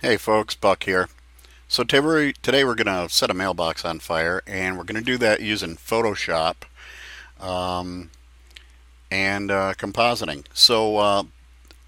Hey folks, Buck here. So today we're going to set a mailbox on fire, and we're going to do that using Photoshop um, and compositing. So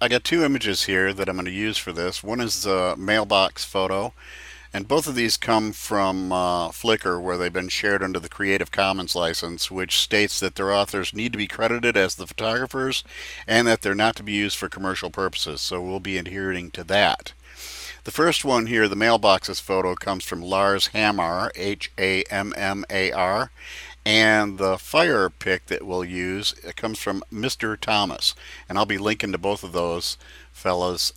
I got two images here that I'm going to use for this. One is the mailbox photo, and both of these come from Flickr, where they've been shared under the Creative Commons license, which states that their authors need to be credited as the photographers and that they're not to be used for commercial purposes. So we'll be adhering to that. The first one here, the mailbox's photo, comes from Lars Hammar, Hammar, and the fire pick that we'll use comes from Mr. Thomas. And I'll be linking to both of those fellas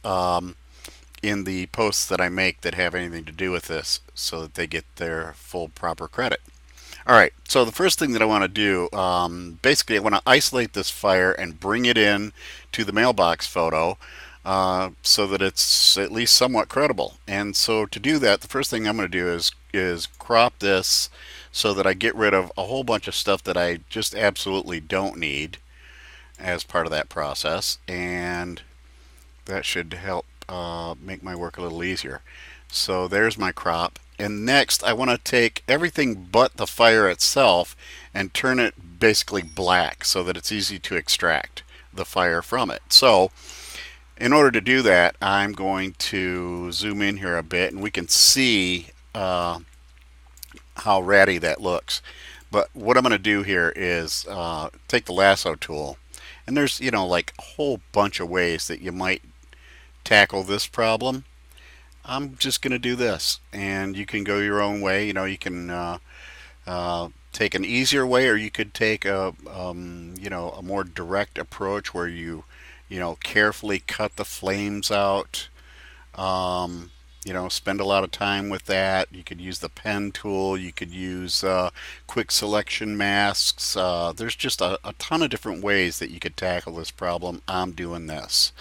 in the posts that I make that have anything to do with this so that they get their full proper credit. All right, so the first thing that I want to do, basically, I want to isolate this fire and bring it in to the mailbox photo so that it's at least somewhat credible. And so to do that, the first thing I'm going to do is crop this so that I get rid of a whole bunch of stuff that I just absolutely don't need as part of that process, and that should help make my work a little easier. So there's my crop. And next, I want to take everything but the fire itself and turn it basically black so that it's easy to extract the fire from it. So in order to do that, I'm going to zoom in here a bit, and we can see how ratty that looks. But what I'm going to do here is take the lasso tool, and there's like a whole bunch of ways that you might tackle this problem. I'm just going to do this, and you can go your own way. You can take an easier way, or you could take a more direct approach where you carefully cut the flames out. Spend a lot of time with that. You could use the pen tool. You could use quick selection masks. There's just a ton of different ways that you could tackle this problem. I'm doing this.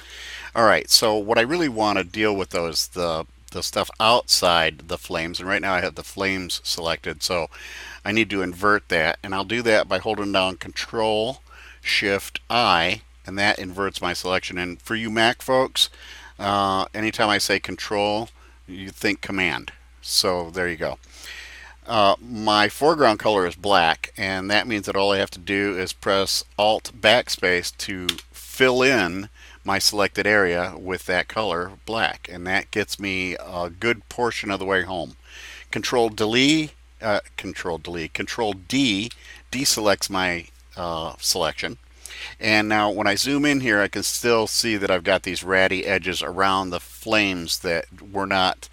All right, so what I really want to deal with though is the stuff outside the flames, and right now I have the flames selected, so I need to invert that, and I'll do that by holding down Control Shift I, and that inverts my selection. And for you Mac folks, anytime I say Control, you think Command. So there you go. My foreground color is black, and that means that all I have to do is press Alt Backspace to fill in my selected area with that color black, and that gets me a good portion of the way home. Control D deselects my selection. And now when I zoom in here, I can still see that I've got these ratty edges around the flames that were not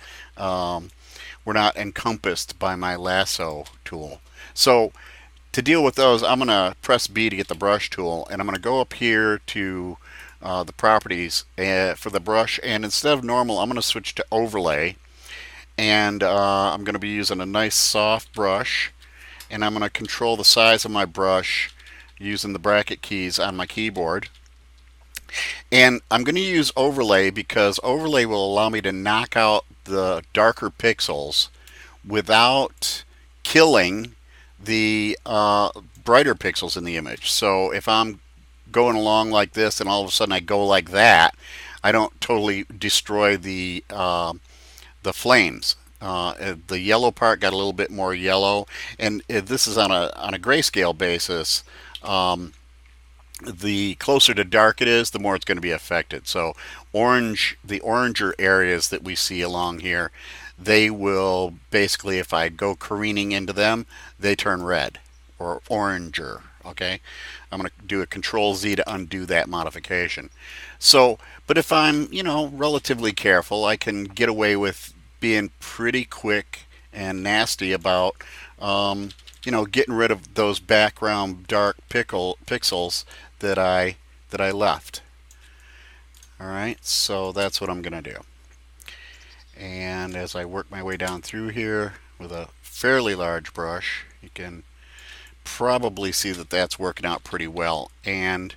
encompassed by my lasso tool. So to deal with those, I'm going to press B to get the brush tool, and I'm going to go up here to the properties for the brush, and instead of normal, I'm going to switch to overlay, and I'm going to be using a nice soft brush, and I'm going to control the size of my brush using the bracket keys on my keyboard. And I'm going to use overlay because overlay will allow me to knock out the darker pixels without killing the brighter pixels in the image. So if I'm going along like this and all of a sudden I go like that, I don't totally destroy the flames. The yellow part got a little bit more yellow, and this is on a grayscale basis. The closer to dark it is, the more it's going to be affected. So the oranger areas that we see along here, they will basically, if I go careening into them, they turn red or oranger. Okay, I'm going to do a Control Z to undo that modification. So, but if I'm, relatively careful, I can get away with being pretty quick and nasty about, getting rid of those background dark pixels that I left. All right, so that's what I'm going to do. And as I work my way down through here with a fairly large brush, you can probably see that that's working out pretty well. And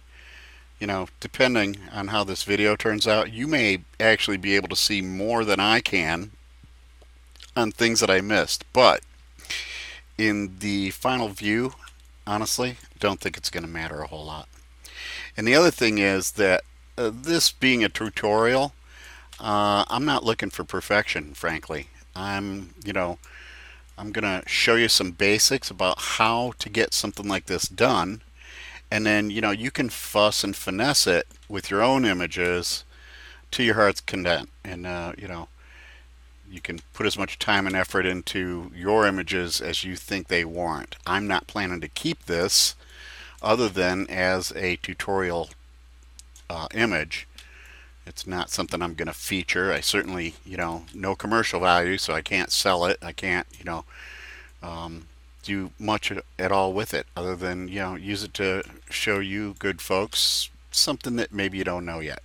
depending on how this video turns out, you may actually be able to see more than I can on things that I missed. But in the final view, honestly, don't think it's going to matter a whole lot. And the other thing is that this being a tutorial, I'm not looking for perfection, frankly. I'm gonna show you some basics about how to get something like this done, and then you can fuss and finesse it with your own images to your heart's content, and you can put as much time and effort into your images as you think they warrant. I'm not planning to keep this other than as a tutorial image. It's not something I'm going to feature. I certainly, no commercial value, so I can't sell it. I can't, do much at all with it other than, use it to show you good folks something that maybe you don't know yet.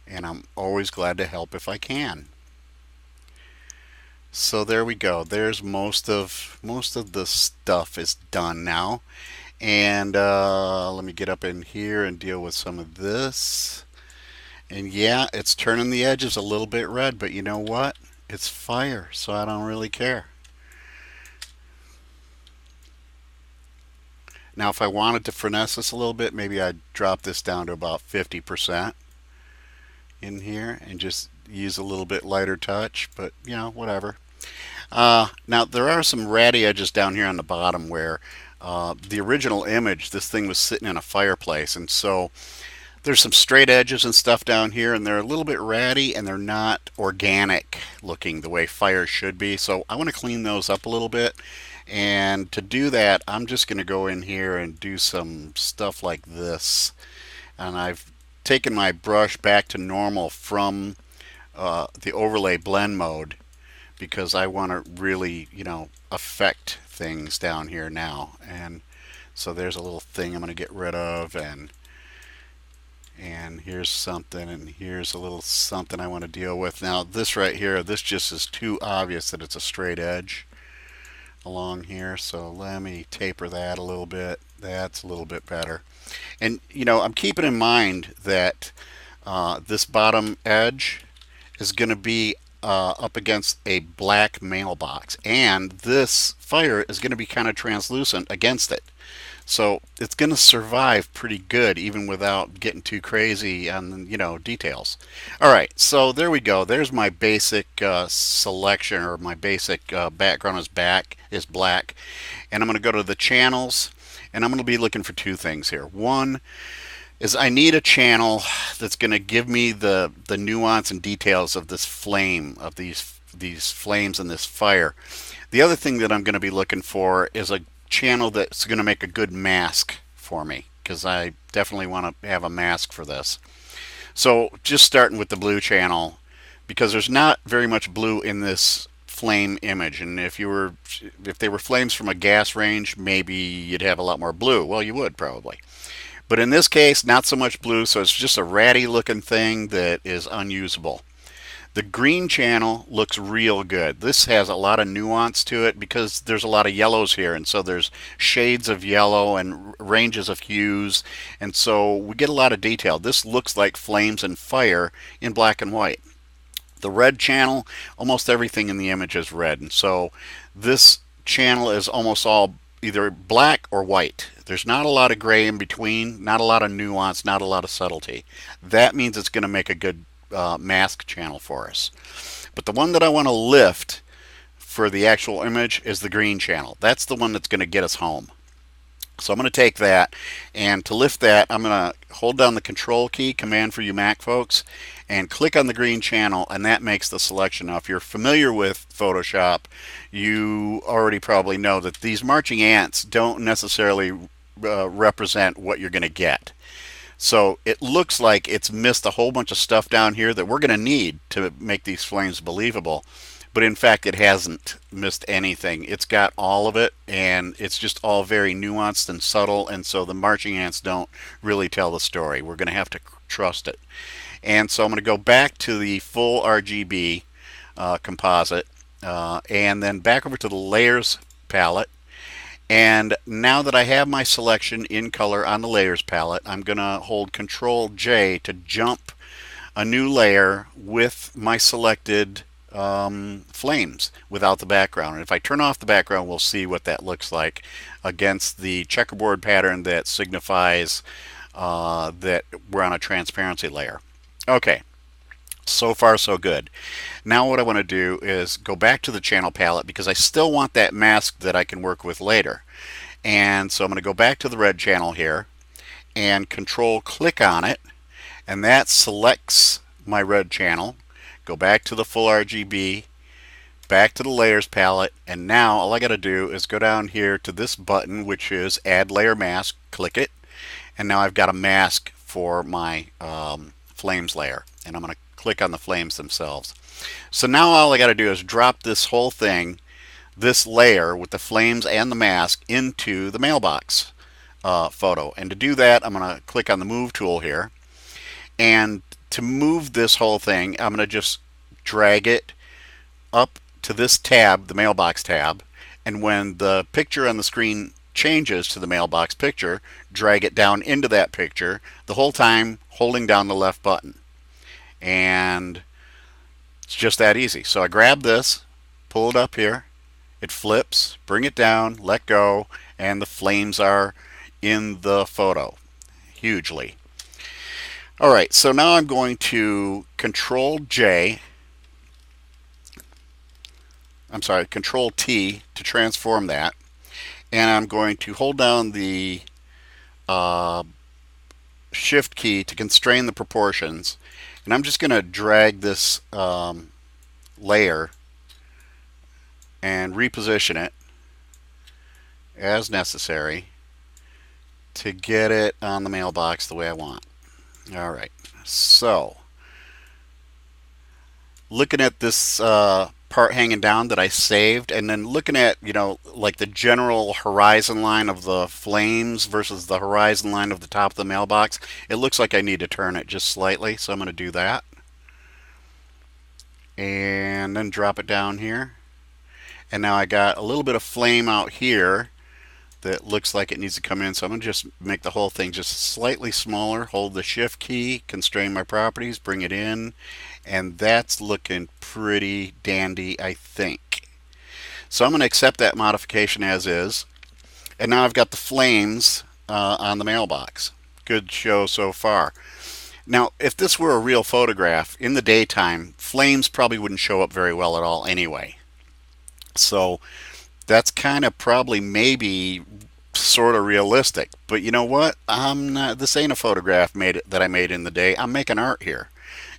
And I'm always glad to help if I can. So there we go. There's most of the stuff is done now. And let me get up in here and deal with some of this. And yeah, it's turning the edges a little bit red, but you know what? It's fire, so I don't really care. Now, if I wanted to finesse this a little bit, maybe I'd drop this down to about 50% in here and just use a little bit lighter touch, but whatever. Now, there are some ratty edges down here on the bottom where the original image, this thing was sitting in a fireplace, and so there's some straight edges and stuff down here, and they're a little bit ratty, and they're not organic looking the way fire should be. So I want to clean those up a little bit, and to do that, I'm just going to go in here and do some stuff like this. And I've taken my brush back to normal from the overlay blend mode because I want to really, affect things down here now. And so there's a little thing I'm going to get rid of, and here's something, and here's a little something I want to deal with. Now this right here, this just is too obvious that it's a straight edge along here, so let me taper that a little bit. That's a little bit better. And I'm keeping in mind that this bottom edge is going to be up against a black mailbox, and this fire is going to be kind of translucent against it. So it's going to survive pretty good even without getting too crazy on details. All right, so there we go. There's my basic selection, or my basic background is black, and I'm going to go to the channels, and I'm going to be looking for two things here. One is I need a channel that's going to give me the nuance and details of this flame, of these flames and this fire. The other thing that I'm going to be looking for is a channel that's going to make a good mask for me, because I definitely want to have a mask for this. So just starting with the blue channel, because there's not very much blue in this flame image, and if they were flames from a gas range, maybe you'd have a lot more blue. Well, you would probably. But in this case, not so much blue, so it's just a ratty looking thing that is unusable. The green channel looks real good. This has a lot of nuance to it because there's a lot of yellows here, and so there's shades of yellow and ranges of hues, and so we get a lot of detail. This looks like flames and fire in black and white. The red channel, almost everything in the image is red, and so this channel is almost all either black or white. There's not a lot of gray in between, not a lot of nuance, not a lot of subtlety. That means it's going to make a good mask channel for us. But the one that I want to lift for the actual image is the green channel. That's the one that's going to get us home. So I'm going to take that, and to lift that, I'm going to hold down the control key, command for you Mac folks, and click on the green channel, and that makes the selection. Now if you're familiar with Photoshop, you already probably know that these marching ants don't necessarily represent what you're going to get. So it looks like it's missed a whole bunch of stuff down here that we're going to need to make these flames believable. But in fact, it hasn't missed anything. It's got all of it, and it's just all very nuanced and subtle, and so the marching ants don't really tell the story. We're going to have to trust it. And so I'm going to go back to the full RGB composite, and then back over to the layers palette. And now that I have my selection in color on the layers palette, I'm going to hold Control J to jump a new layer with my selected flames without the background. And if I turn off the background, we'll see what that looks like against the checkerboard pattern that signifies that we're on a transparency layer. Okay, so far so good. Now what I want to do is go back to the channel palette because I still want that mask that I can work with later. And so I'm going to go back to the red channel here and control click on it, and that selects my red channel. Go back to the full RGB, back to the layers palette, and now all I got to do is go down here to this button, which is add layer mask, click it, and now I've got a mask for my flames layer, and I'm going to click on the flames themselves. So now all I got to do is drop this whole thing, this layer with the flames and the mask, into the mailbox photo. And to do that, I'm going to click on the move tool here, and to move this whole thing, I'm going to just drag it up to this tab, the mailbox tab, and when the picture on the screen changes to the mailbox picture, drag it down into that picture, the whole time holding down the left button. And it's just that easy. So I grab this, pull it up here, it flips, bring it down, let go, and the flames are in the photo hugely. Alright, so now I'm going to Control T to transform that, and I'm going to hold down the Shift key to constrain the proportions, and I'm just going to drag this layer and reposition it as necessary to get it on the mailbox the way I want. Alright, so looking at this part hanging down that I saved, and then looking at, like the general horizon line of the flames versus the horizon line of the top of the mailbox, it looks like I need to turn it just slightly, so I'm going to do that. And then drop it down here. And now I got a little bit of flame out here that looks like it needs to come in, so I'm going to just make the whole thing just slightly smaller, hold the Shift key, constrain my properties, bring it in, and that's looking pretty dandy, I think. So I'm going to accept that modification as is, and now I've got the flames on the mailbox. Good show so far. Now, if this were a real photograph, in the daytime, flames probably wouldn't show up very well at all anyway. So that's kind of probably maybe sort of realistic. But you know what? This ain't a photograph that I made in the day. I'm making art here.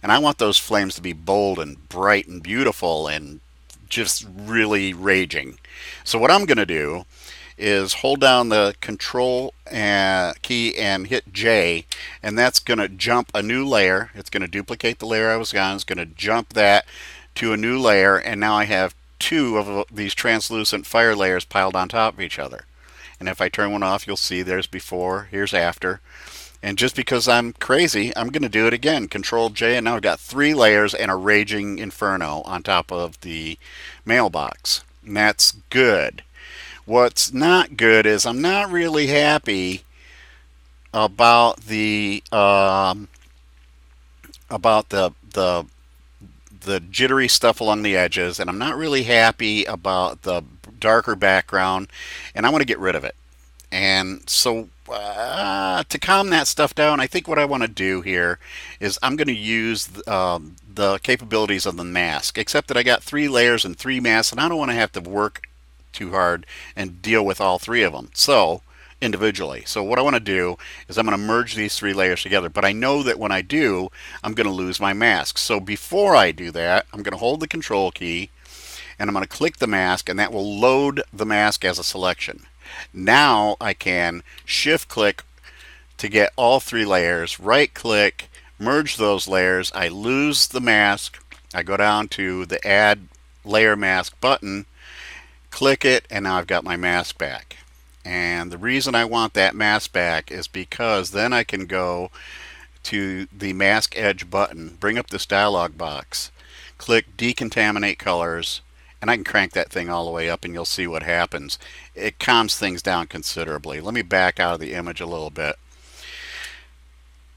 And I want those flames to be bold and bright and beautiful and just really raging. So what I'm going to do is hold down the Control key and hit J, and that's going to jump a new layer. It's going to duplicate the layer I was on. It's going to jump that to a new layer, and now I have two of these translucent fire layers piled on top of each other. And if I turn one off, you'll see there's before, here's after. And just because I'm crazy, I'm going to do it again. Control J, and now I've got 3 layers and a raging inferno on top of the mailbox. And that's good. What's not good is I'm not really happy about the jittery stuff along the edges, and I'm not really happy about the darker background, and I want to get rid of it. And so to calm that stuff down, I think what I want to do here is I'm going to use the capabilities of the mask, except that I got 3 layers and 3 masks, and I don't want to have to work too hard and deal with all 3 of them individually. So what I want to do is I'm going to merge these 3 layers together, but I know that when I do, I'm going to lose my mask. So before I do that, I'm going to hold the Control key, and I'm going to click the mask, and that will load the mask as a selection. Now I can Shift click to get all 3 layers, right click, merge those layers, I lose the mask, I go down to the Add Layer Mask button, click it, and now I've got my mask back. And the reason I want that mask back is because then I can go to the Mask Edge button, bring up this dialog box, click Decontaminate Colors, and I can crank that thing all the way up and you'll see what happens. It calms things down considerably. Let me back out of the image a little bit.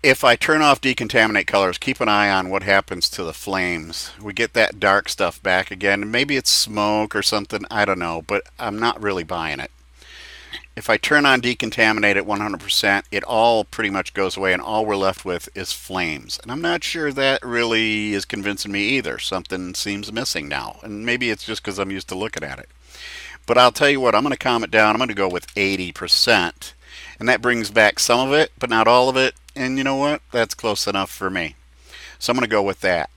If I turn off Decontaminate Colors, keep an eye on what happens to the flames. We get that dark stuff back again. Maybe it's smoke or something, I don't know, but I'm not really buying it. if I turn on decontaminate at 100%, it all pretty much goes away and all we're left with is flames. And I'm not sure that really is convincing me either. Something seems missing now. And maybe it's just because I'm used to looking at it. But I'll tell you what, I'm going to calm it down. I'm going to go with 80%. And that brings back some of it, but not all of it. And you know what? That's close enough for me. So I'm going to go with that.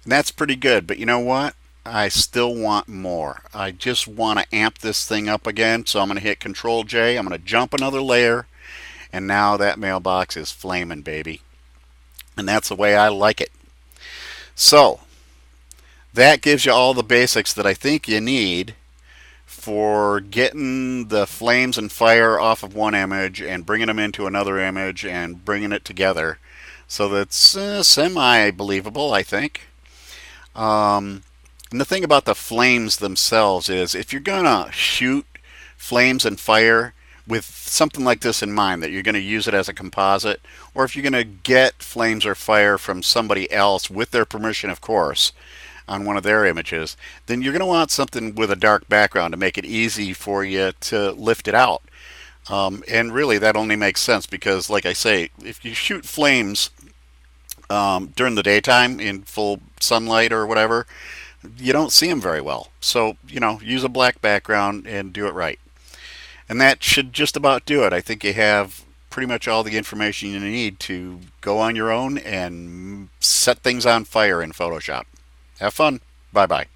And that's pretty good. But you know what? I still want more. I just want to amp this thing up again. So I'm going to hit Control J. I'm going to jump another layer. And now that mailbox is flaming, baby. And that's the way I like it. So that gives you all the basics that I think you need for getting the flames and fire off of one image and bringing them into another image and bringing it together so that's semi-believable, I think. And the thing about the flames themselves is if you're going to shoot flames and fire with something like this in mind, that you're going to use it as a composite, or if you're going to get flames or fire from somebody else with their permission, of course, on one of their images, then you're going to want something with a dark background to make it easy for you to lift it out. And really, that only makes sense because, like I say, if you shoot flames during the daytime in full sunlight or whatever, you don't see them very well. So, use a black background and do it right. And that should just about do it. I think you have pretty much all the information you need to go on your own and set things on fire in Photoshop. Have fun. Bye bye.